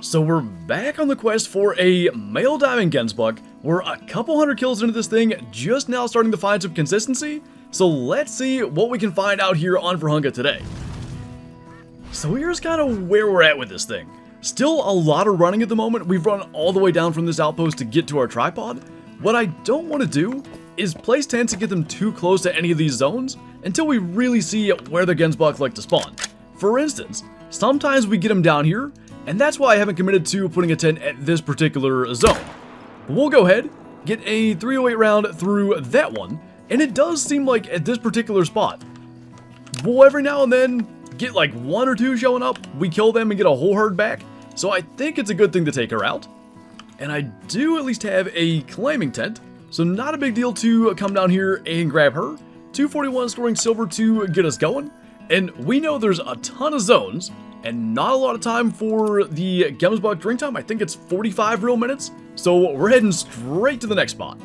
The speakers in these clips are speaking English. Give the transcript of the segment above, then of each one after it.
So we're back on the quest for a male diamond Gemsbok. We're a couple hundred kills into this thing, just now starting to find some consistency. So let's see what we can find out here on Verhunga today. So here's kind of where we're at with this thing. Still a lot of running at the moment. We've run all the way down from this outpost to get to our tripod. What I don't want to do is place tents and get them too close to any of these zones until we really see where the Gemsbok like to spawn. For instance, sometimes we get them down here, and that's why I haven't committed to putting a tent at this particular zone. But we'll go ahead, get a 308 round through that one, and it does seem like at this particular spot, we'll every now and then get like one or two showing up, we kill them and get a whole herd back, so I think it's a good thing to take her out. And I do at least have a claiming tent, so not a big deal to come down here and grab her. 241 storing silver to get us going, and we know there's a ton of zones, and not a lot of time for the Gemsbok drink time. I think it's 45 real minutes, so we're heading straight to the next spot.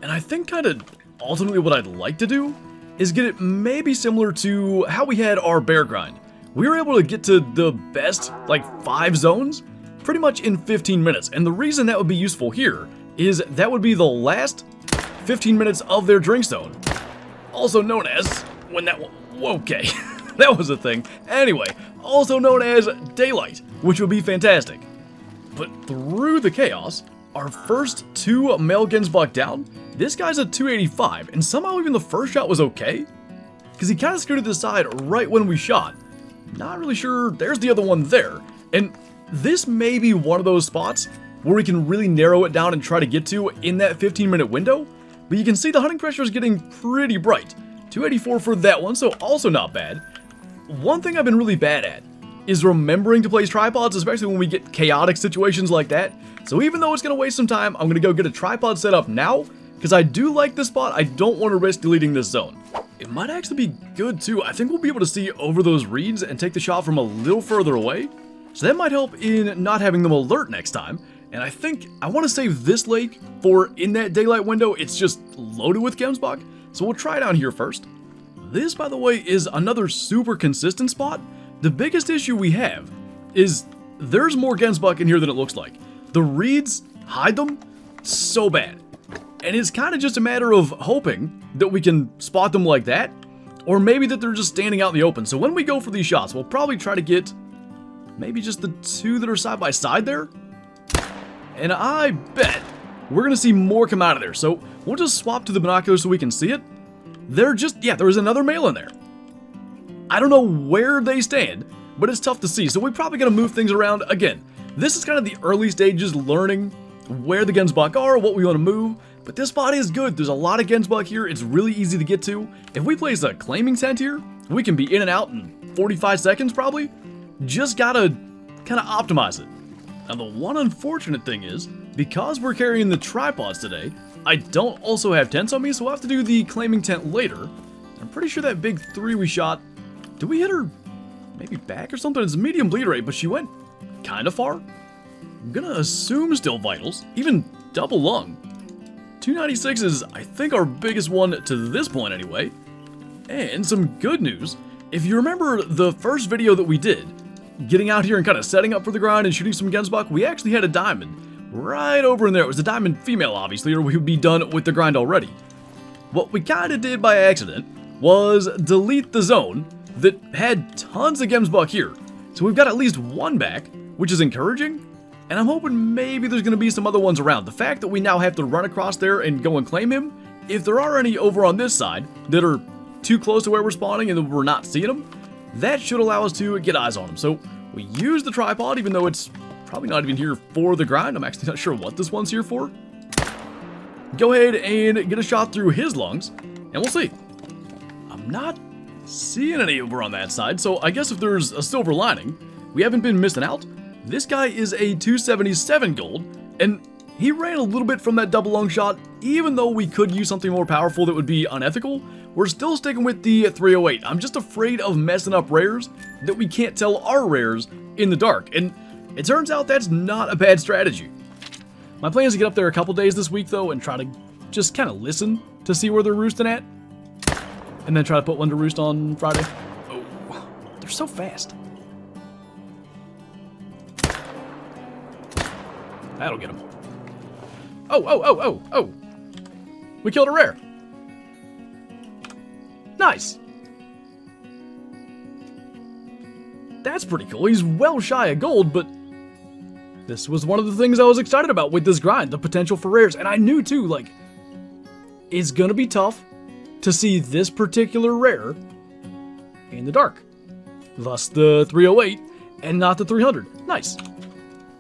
And I think kind of ultimately what I'd like to do is get it maybe similar to how we had our bear grind. We were able to get to the best, like 5 zones, pretty much in 15 minutes. And the reason that would be useful here is that would be the last 15 minutes of their drink zone. Also known as, when that, okay, that was a thing. Anyway, also known as daylight, which would be fantastic. But through the chaos, our first 2 male Gemsbok down, this guy's a 285, and somehow even the first shot was okay, because he kind of scooted to the side right when we shot. Not really sure, there's the other one there, and this may be one of those spots where we can really narrow it down and try to get to in that 15-minute window, but you can see the hunting pressure is getting pretty bright. 284 for that one, so also not bad. One thing I've been really bad at is remembering to place tripods, especially when we get chaotic situations like that. So even though it's going to waste some time, I'm going to go get a tripod set up now, because I do like this spot. I don't want to risk deleting this zone. It might actually be good too. I think we'll be able to see over those reeds and take the shot from a little further away. So that might help in not having them alert next time. And I think I want to save this lake for in that daylight window. It's just loaded with Gemsbok. So we'll try down here first. This, by the way, is another super consistent spot. The biggest issue we have is there's more Gemsbok in here than it looks like. The reeds hide them so bad. And it's kind of just a matter of hoping that we can spot them like that, or maybe that they're just standing out in the open. So when we go for these shots, we'll probably try to get maybe just the 2 that are side by side there. And I bet we're going to see more come out of there. So we'll just swap to the binoculars so we can see it. They're just, yeah, there was another male in there. I don't know where they stand, but it's tough to see. So we're probably going to move things around again. This is kind of the early stages, learning where the Gemsbok are, what we want to move. But this spot is good. There's a lot of Gemsbok here. It's really easy to get to. If we place a claiming tent here, we can be in and out in 45 seconds probably. Just gotta kind of optimize it. Now the one unfortunate thing is, because we're carrying the tripods today, I don't also have tents on me, so we'll have to do the claiming tent later. I'm pretty sure that big 3 we shot, did we hit her maybe back or something? It's a medium bleed rate, but she went kind of far. I'm gonna assume still vitals, even double lung. 296 is, I think, our biggest one to this point anyway. And some good news, if you remember the first video that we did, getting out here and kind of setting up for the grind and shooting some Gemsbok, we actually had a diamond right over in there. It was a diamond female, obviously, or we would be done with the grind already. What we kind of did by accident was delete the zone that had tons of Gemsbok here. So we've got at least 1 back, which is encouraging. And I'm hoping maybe there's going to be some other ones around. The fact that we now have to run across there and go and claim him, if there are any over on this side that are too close to where we're spawning and we're not seeing them, that should allow us to get eyes on them. So we use the tripod, even though it's probably not even here for the grind. I'm actually not sure what this one's here for. Go ahead and get a shot through his lungs, and we'll see. I'm not seeing any over on that side, so I guess if there's a silver lining, we haven't been missing out. This guy is a 277 gold, and he ran a little bit from that double lung shot. Even though we could use something more powerful that would be unethical, we're still sticking with the 308. I'm just afraid of messing up rares that we can't tell are rares in the dark, and it turns out that's not a bad strategy. My plan is to get up there a couple days this week though and try to just kind of listen to see where they're roosting at, and then try to put one to roost on Friday. Oh, they're so fast. That'll get him. Oh, oh, oh, oh, oh. We killed a rare. Nice. That's pretty cool. He's well shy of gold, but this was one of the things I was excited about with this grind, the potential for rares. And I knew too, like, it's gonna be tough to see this particular rare in the dark. Thus the 308 and not the 300. Nice.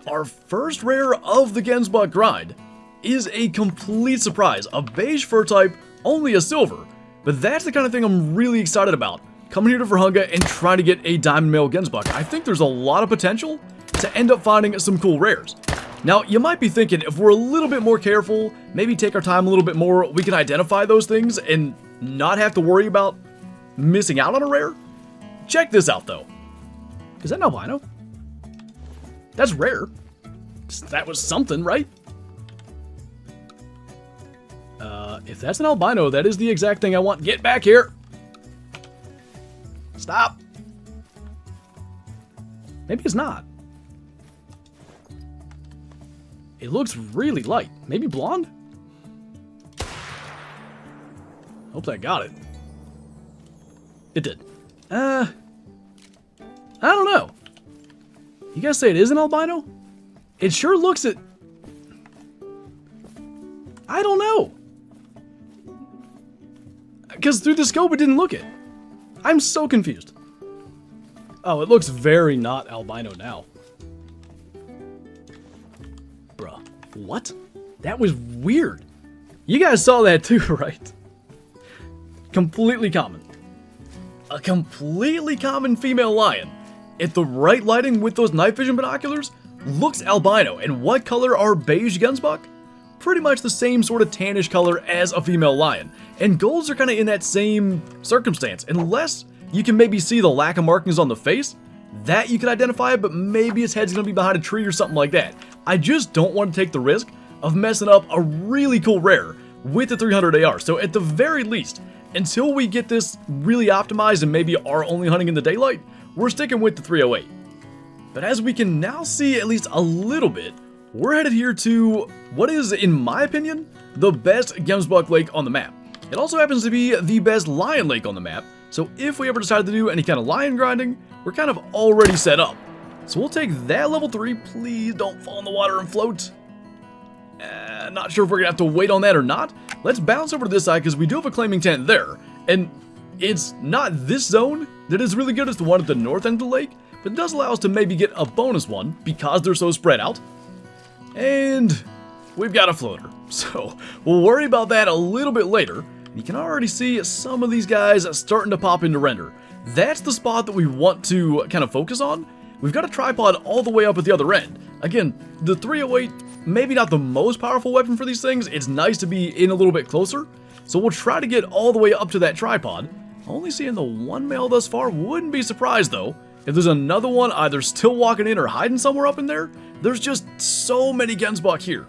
Our first rare of the Gemsbok grind is a complete surprise. A beige fur type, only a silver. But that's the kind of thing I'm really excited about. Coming here to Vurhunga and trying to get a diamond male Gemsbok. I think there's a lot of potential to end up finding some cool rares. Now, you might be thinking, if we're a little bit more careful, maybe take our time a little bit more, we can identify those things and not have to worry about missing out on a rare? Check this out, though. Is that an albino? That's rare. That was something, right? If that's an albino, that is the exact thing I want. Get back here! Stop! Maybe it's not. It looks really light. Maybe blonde? Hope that got it. It did. I don't know. You guys say it is an albino? It sure looks it. I don't know. Because through the scope it didn't look it. I'm so confused. Oh, it looks very not albino now. Bruh. What? That was weird. You guys saw that too, right? Completely common. A completely common female lion, at the right lighting with those night vision binoculars, looks albino. And what color are beige Gemsbok? Pretty much the same sort of tannish color as a female lion. And golds are kind of in that same circumstance, unless you can maybe see the lack of markings on the face. That you can identify, but maybe its head's gonna be behind a tree or something like that. I just don't want to take the risk of messing up a really cool rare with the 300 AR. So at the very least, until we get this really optimized and maybe are only hunting in the daylight, we're sticking with the 308. But as we can now see at least a little bit, we're headed here to what is, in my opinion, the best Gemsbok lake on the map. It also happens to be the best lion lake on the map, so if we ever decide to do any kind of lion grinding, we're kind of already set up. So we'll take that level 3, please don't fall in the water and float. Not sure if we're gonna have to wait on that or not. Let's bounce over to this side because we do have a claiming tent there. And it's not this zone that is really good, it's the one at the north end of the lake, but it does allow us to maybe get a bonus one because they're so spread out. And we've got a floater, so we'll worry about that a little bit later. You can already see some of these guys starting to pop into render. That's the spot that we want to kind of focus on. We've got a tripod all the way up at the other end. Again, the 308, maybe not the most powerful weapon for these things. It's nice to be in a little bit closer. So we'll try to get all the way up to that tripod. Only seeing the one male thus far. Wouldn't be surprised though if there's another one either still walking in or hiding somewhere up in there. There's just so many Gemsbok here.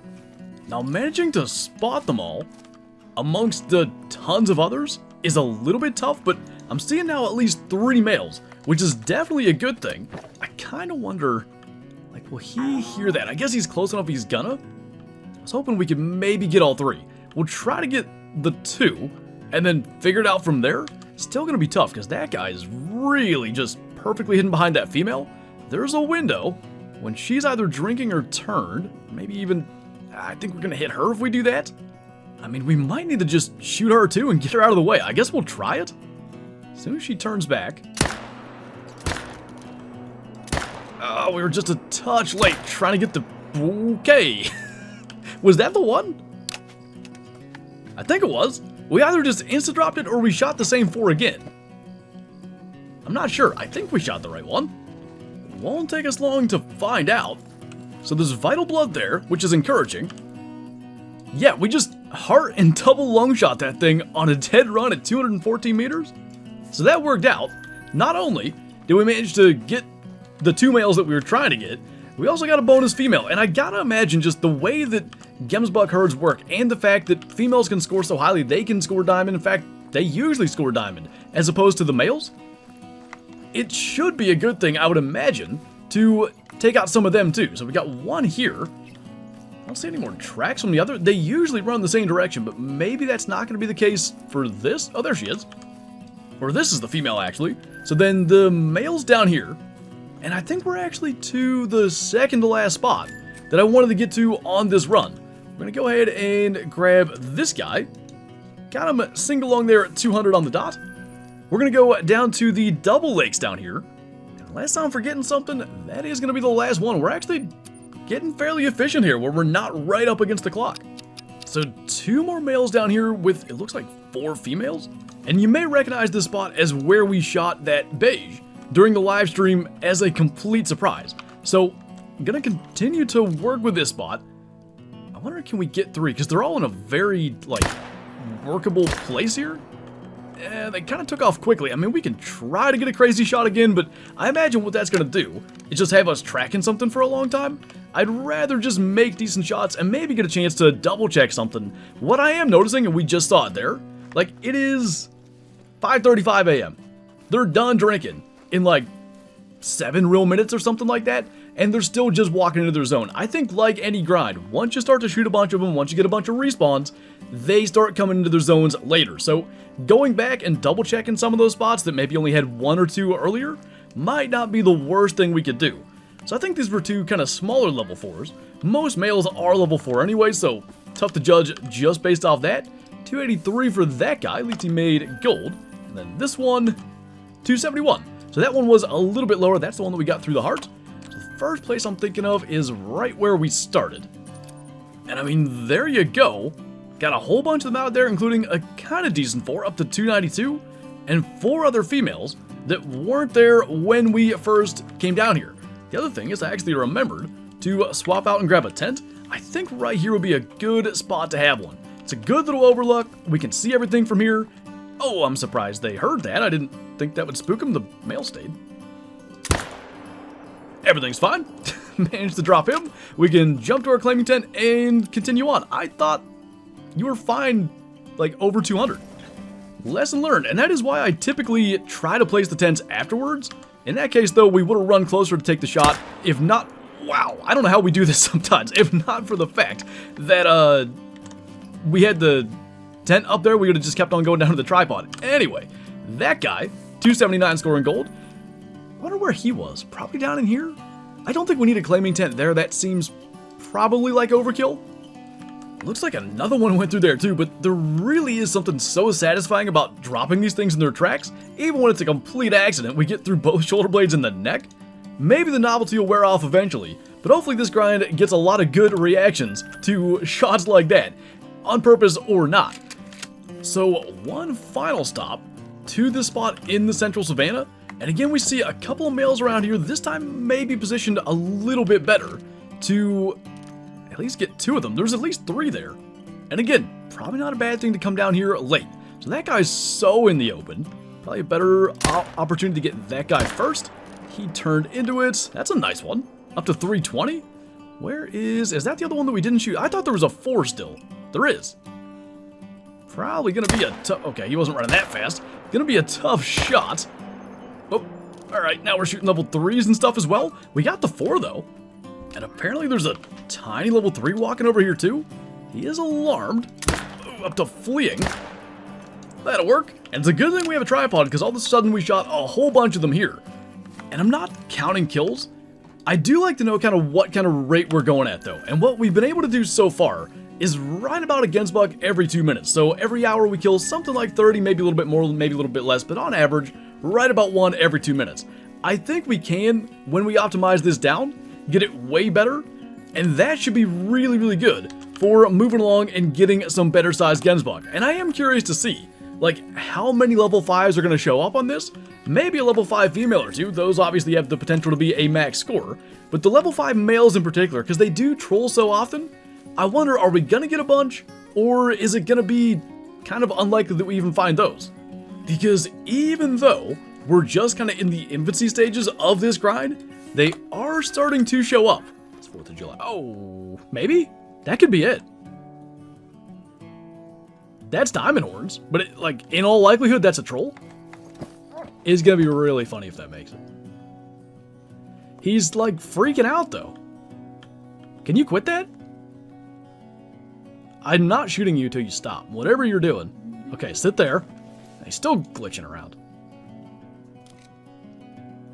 Now managing to spot them all amongst the tons of others is a little bit tough, but I'm seeing now at least 3 males, which is definitely a good thing. I kind of wonder, like, will he hear that? I guess he's close enough he's gonna. I was hoping we could maybe get all 3. We'll try to get the 2 and then figure it out from there. Still gonna be tough because that guy is really just perfectly hidden behind that female. There's a window. When she's either drinking or turned, maybe even, I think we're gonna hit her if we do that. I mean, we might need to just shoot her too and get her out of the way. I guess we'll try it. As soon as she turns back. Oh, we were just a touch late trying to get the... Okay. Was that the one? I think it was. We either just insta-dropped it or we shot the same 4 again. I'm not sure. I think we shot the right one. Won't take us long to find out. So there's vital blood there, which is encouraging. Yeah, we just heart and double lung shot that thing on a dead run at 214 meters. So that worked out. Not only did we manage to get the 2 males that we were trying to get, we also got a bonus female. And I gotta imagine just the way that Gemsbok herds work and the fact that females can score so highly, they can score diamond. In fact, they usually score diamond as opposed to the males. It should be a good thing, I would imagine, to take out some of them too. So we got 1 here. I don't see any more tracks from the other. They usually run the same direction, but maybe that's not going to be the case for this. Oh, there she is. Or this is the female, actually. So then the male's down here. And I think we're actually to the second to last spot that I wanted to get to on this run. We're going to go ahead and grab this guy. Got him single along there at 200 on the dot. We're going to go down to the double lakes down here. And unless I'm forgetting something, that is going to be the last one. We're actually getting fairly efficient here where we're not right up against the clock. So 2 more males down here with, it looks like 4 females. And you may recognize this spot as where we shot that beige during the live stream as a complete surprise. So I'm going to continue to work with this spot. I wonder, can we get 3? Because they're all in a very, like, workable place here. They kind of took off quickly. I mean, we can try to get a crazy shot again, but I imagine what that's going to do is just have us tracking something for a long time. I'd rather just make decent shots and maybe get a chance to double check something. What I am noticing, and we just saw it there, like, it is 5:35 a.m. They're done drinking in like 7 real minutes or something like that, and they're still just walking into their zone. I think like any grind, once you start to shoot a bunch of them, once you get a bunch of respawns, they start coming into their zones later. So going back and double checking some of those spots that maybe only had 1 or 2 earlier might not be the worst thing we could do. So I think these were 2 kind of smaller level 4s. Most males are level 4 anyway, so tough to judge just based off that. 283 for that guy, at least he made gold. And then this one, 271. So that one was a little bit lower. That's the one that we got through the heart. So the first place I'm thinking of is right where we started. And I mean, there you go. Got a whole bunch of them out there, including a kind of decent 4, up to 292, and 4 other females that weren't there when we first came down here. The other thing is I actually remembered to swap out and grab a tent. I think right here would be a good spot to have one. It's a good little overlook. We can see everything from here. Oh, I'm surprised they heard that. I didn't think that would spook them. The male stayed. Everything's fine. Managed to drop him. We can jump to our claiming tent and continue on. I thought you were fine, like over 200. Lesson learned, and that is why I typically try to place the tents afterwards. In that case, though, we would have run closer to take the shot. If not, wow, I don't know how we do this sometimes. If not for the fact that we had the tent up there, we would have just kept on going down to the tripod. Anyway, that guy, 279 scoring gold. I wonder where he was. Probably down in here? I don't think we need a claiming tent there. That seems probably like overkill. Looks like another one went through there too, but there really is something so satisfying about dropping these things in their tracks. Even when it's a complete accident, we get through both shoulder blades and the neck. Maybe the novelty will wear off eventually, but hopefully this grind gets a lot of good reactions to shots like that, on purpose or not. So one final stop to this spot in the central savannah, and again we see a couple of males around here, this time maybe positioned a little bit better to at least get 2 of them. There's at least 3 there. And again, probably not a bad thing to come down here late. So that guy's so in the open. Probably a better opportunity to get that guy first. He turned into it. That's a nice one. Up to 320. Where is that the other one that we didn't shoot? I thought there was a 4 still. There is. Probably gonna be a tough, okay, he wasn't running that fast. Gonna be a tough shot. Oh, all right, now we're shooting level 3s and stuff as well. We got the 4 though. And apparently there's a tiny level 3 walking over here too. He is alarmed. Ooh, up to fleeing. That'll work. And it's a good thing we have a tripod because all of a sudden we shot a whole bunch of them here. And I'm not counting kills. I do like to know kind of what kind of rate we're going at though. And what we've been able to do so far is right about a Gemsbok every 2 minutes. So every hour we kill something like 30, maybe a little bit more, maybe a little bit less, but on average, right about 1 every 2 minutes. I think we can, when we optimize this down, get it way better, and that should be really, really good for moving along and getting some better sized Gemsbok. And I am curious to see, like, how many level 5s are going to show up on this. Maybe a level 5 female or 2, those obviously have the potential to be a max score, but the level 5 males in particular, because they do troll so often, I wonder, are we going to get a bunch, or is it going to be kind of unlikely that we even find those? Because even though we're just kind of in the infancy stages of this grind, they are starting to show up. It's 4th of July. Oh, maybe? That could be it. That's diamond horns, but it, like, in all likelihood, that's a troll. It's gonna be really funny if that makes it. He's, like, freaking out, though. Can you quit that? I'm not shooting you till you stop. Whatever you're doing. Okay, sit there. He's still glitching around.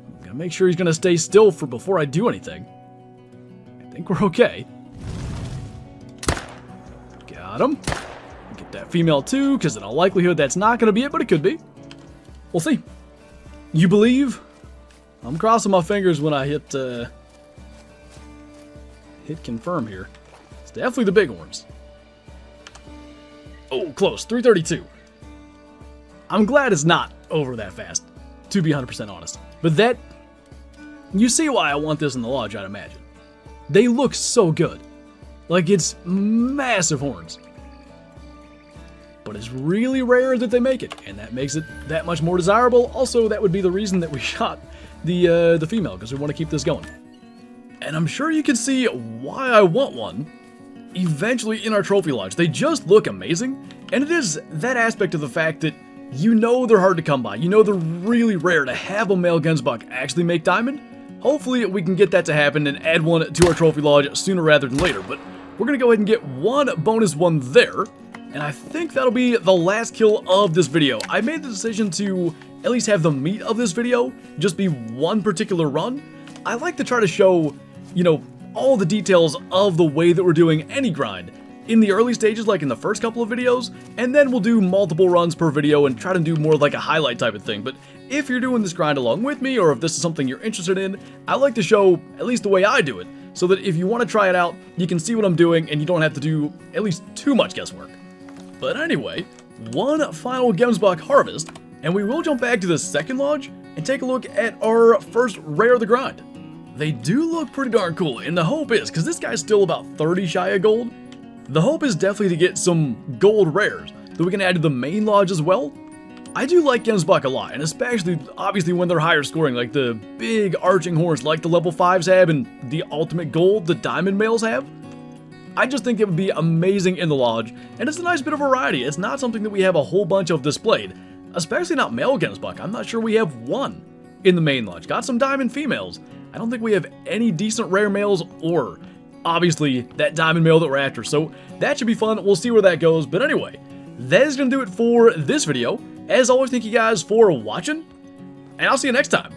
I'm gonna make sure he's gonna stay still for before I do anything. I think we're okay. Got him. Get that female too, because in all likelihood that's not gonna be it, but it could be. We'll see. You believe? I'm crossing my fingers when I hit confirm here. It's definitely the bighorns. Oh, close. 332. I'm glad it's not over that fast, to be 100% honest. But that, you see why I want this in the lodge, I'd imagine. They look so good. Like, it's massive horns. But it's really rare that they make it, and that makes it that much more desirable. Also, that would be the reason that we shot the female, because we want to keep this going. And I'm sure you can see why I want one eventually in our trophy lodge. They just look amazing, and it is that aspect of the fact that you know they're hard to come by. You know they're really rare to have a male Gemsbok actually make diamond. Hopefully we can get that to happen and add one to our trophy lodge sooner rather than later, but we're going to go ahead and get one bonus one there, and I think that'll be the last kill of this video. I made the decision to at least have the meat of this video just be one particular run. I like to try to show, you know, all the details of the way that we're doing any grind in the early stages, like in the first couple of videos, and then we'll do multiple runs per video and try to do more like a highlight type of thing. But if you're doing this grind along with me, or if this is something you're interested in, I like to show at least the way I do it, so that if you want to try it out, you can see what I'm doing and you don't have to do at least too much guesswork. But anyway, one final Gemsbok harvest, and we will jump back to the second lodge and take a look at our first rare of the grind. They do look pretty darn cool, and the hope is, because this guy's still about 30 shy of gold, the hope is definitely to get some gold rares that we can add to the main lodge as well. I do like Gemsbok a lot, and especially, obviously, when they're higher scoring, like the big arching horns like the level 5s have and the ultimate gold the diamond males have. I just think it would be amazing in the lodge, and it's a nice bit of variety. It's not something that we have a whole bunch of displayed, especially not male Gemsbok. I'm not sure we have one in the main lodge. Got some diamond females. I don't think we have any decent rare males or, obviously, that diamond male that we're after. So that should be fun. We'll see where that goes. But anyway, that is going to do it for this video. As always, thank you guys for watching, and I'll see you next time.